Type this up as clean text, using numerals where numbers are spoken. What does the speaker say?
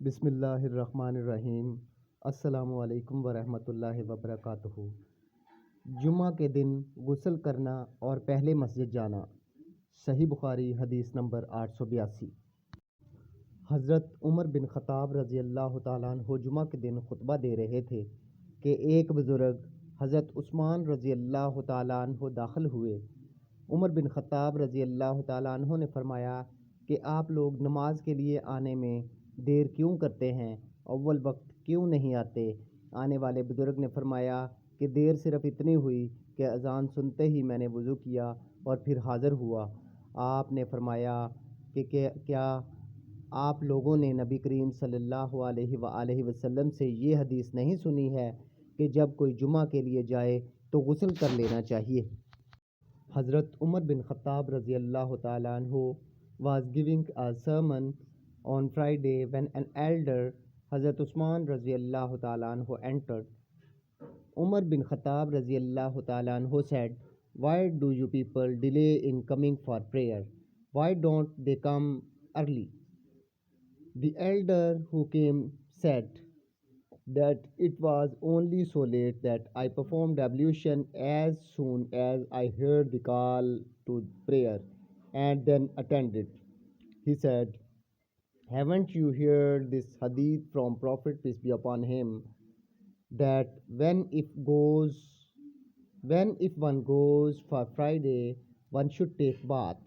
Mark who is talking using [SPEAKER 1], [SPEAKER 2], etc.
[SPEAKER 1] بسم اللہ الرحمن الرحیم۔ السلام علیکم ورحمۃ اللہ وبرکاتہ۔ جمعہ کے دن غسل کرنا اور پہلے مسجد جانا۔ صحیح بخاری حدیث نمبر 882۔ حضرت عمر بن خطاب رضی اللہ تعالیٰ عنہ جمعہ کے دن خطبہ دے رہے تھے کہ ایک بزرگ حضرت عثمان رضی اللہ تعالیٰ عنہ داخل ہوئے۔ عمر بن خطاب رضی اللہ تعالیٰ عنہ نے فرمایا کہ آپ لوگ نماز کے لیے آنے میں دیر کیوں کرتے ہیں؟ اول وقت کیوں نہیں آتے؟ آنے والے بزرگ نے فرمایا کہ دیر صرف اتنی ہوئی کہ اذان سنتے ہی میں نے وضو کیا اور پھر حاضر ہوا۔ آپ نے فرمایا کہ کیا آپ لوگوں نے نبی کریم صلی اللہ علیہ وآلہ وسلم سے یہ حدیث نہیں سنی ہے کہ جب کوئی جمعہ کے لیے جائے تو غسل کر لینا چاہیے؟ حضرت عمر بن خطاب رضی اللہ تعالیٰ عنہ was giving a sermon on Friday when an elder, Hazrat Uthman radiallahu ta'ala anhu, entered. Umar bin Khattab radiallahu ta'ala anhu said, "Why do you people delay in coming for prayer? Why don't they come early?" The elder who came said that it was only so late that I performed ablution as soon as I heard the call to prayer and then attended. He said, "Haven't you heard this hadith from Prophet peace be upon him, that when if one goes for Friday, one should take bath?"